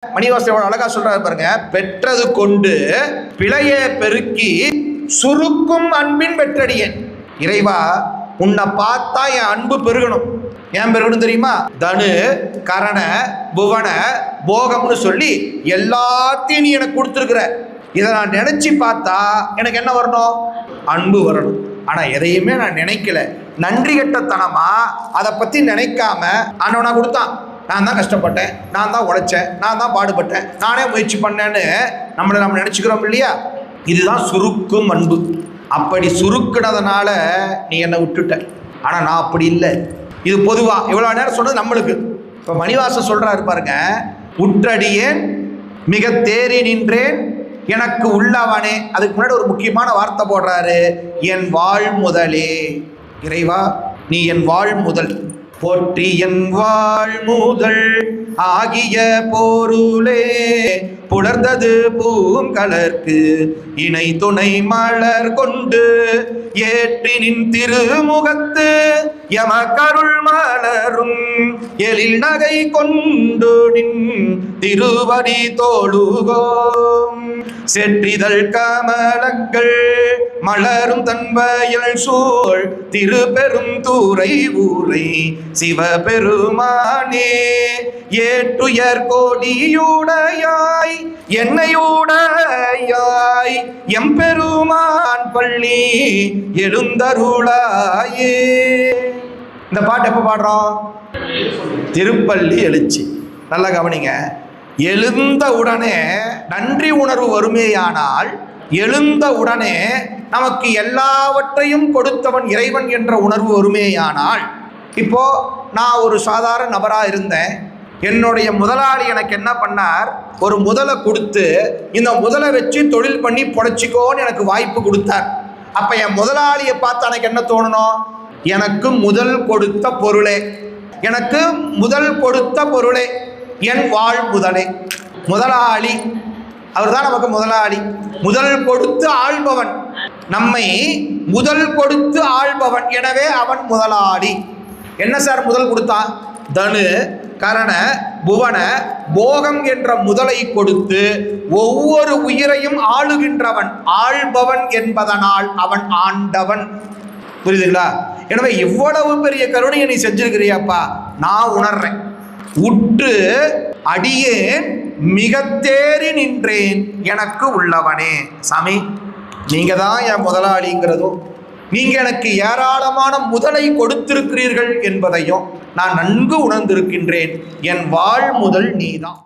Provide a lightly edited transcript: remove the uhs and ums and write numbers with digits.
மணிவாசன் அழகா சொல்றாரு பாருங்க, பெற்றது கொண்டு பிழையை பெருக்கி சுருக்கும் அன்பின் பெற்றடியேன். இறைவா, உன்னை பார்த்தா என் அன்பு பெருகணும். ஏன் பெருகணும் தெரியுமா? தனு கரண புவன போகம்னு சொல்லி எல்லாத்தையும் நீ எனக்கு கொடுத்துருக்குற. இதை நான் நினைச்சு பார்த்தா எனக்கு என்ன வரணும்? அன்பு வரணும். ஆனா எதையுமே நான் நினைக்கல. நன்றி கெட்டத்தனமா அதை பத்தி நினைக்காம ஆண்டவனா கொடுத்தான். நான் தான் கஷ்டப்பட்டேன், நான் தான் உழைச்சேன், நான் தான் பாடுபட்டேன், நானே முயற்சி பண்ணேன்னு நம்ம நினைச்சுக்கிறோம் இல்லையா? இதுதான் சுருக்கும் அன்பு. அப்படி சுருக்கினதுனால நீ என்னை விட்டுட்ட. ஆனா நான் அப்படி இல்லை. இது பொதுவா இவ்வளவு நேரம் சொன்னது நம்மளுக்கு. இப்ப மணிவாசன் சொல்றாரு பாருங்க, உற்றடியேன் மிக தேறி நின்றேன் எனக்கு உள்ளவனே. அதுக்கு முன்னாடி ஒரு முக்கியமான வார்த்தை போடுறாரு, என் வாழ் முதலே. இறைவா, நீ என் வாழ் முதல். போற்றி என் வாழ் முதல் ஆகிய பொருளே, புலர்ந்தது பூங்கலர்க்கு இணை துணை மலர் கொண்டு ஏற்றி நின் திருமுகத்து எமக்கருள் மலரும் எழில் நகை கொண்டு நின் திருவடி தோளுகோம். செற்றிதழ் கமலங்கள் மலரும் தன்வயல் சூழ் திருப்பெரும் தூரை ஊரை சிவபெருமானே. ஏற்றுயர் கோடியுடையாய் என்னையுடையாய் எம்பெருமான் பள்ளி எழுந்தருளாயே. இந்த பாட்டு எப்ப பாடுறோம்? திருப்பள்ளி எழுச்சி. நல்லா கவனிங்க. எழுந்த உடனே நன்றி உணர்வு வருமேயானால், எழுந்த உடனே நமக்கு எல்லாவற்றையும் கொடுத்தவன் இறைவன் என்ற உணர்வு வருமேயானால், இப்போ நான் ஒரு சாதாரண நபரா இருந்தேன். என்னுடைய முதலாளி எனக்கு என்ன பண்ணார்? ஒரு முதலை கொடுத்து இந்த முதலை வச்சு தொழில் பண்ணி பொழைச்சிக்கோன்னு எனக்கு வாய்ப்பு கொடுத்தார். அப்ப என் முதலாளியை பார்த்து எனக்கு என்ன தோணணும்? எனக்கு முதல் கொடுத்த பொருளே, எனக்கு முதல் கொடுத்த பொருளே என் வாழ் முதலே. முதலாளி அவர் தான் நமக்கு முதலாளி. முதல் கொடுத்து ஆள்பவன், நம்மை முதல் கொடுத்து ஆள்பவன். எனவே அவன் முதலாளி. என்ன சார் முதல் கொடுத்தான்? தனு கரண புவன போகம் என்ற முதலை கொடுத்து ஒவ்வொரு உயிரையும் ஆளுகின்றவன், ஆள்பவன் என்பதனால் அவன் ஆண்டவன். புரியுதுங்களா? எனவே இவ்வளவு பெரிய கருணையை நீ செஞ்சிருக்கிறியாப்பா, நான் உணர்றேன். உற்று அடியேன் மிக தேறி நின்றேன் எனக்கு உள்ளவனே. சாமி, நீங்க தான் என் முதலாளிங்கிறதும், நீங்க எனக்கு ஏராளமான முதலை கொடுத்திருக்கிறீர்கள் என்பதையும் நான் நன்கு உணர்ந்திருக்கின்றேன். என் வாழ் முதல் நீதான்.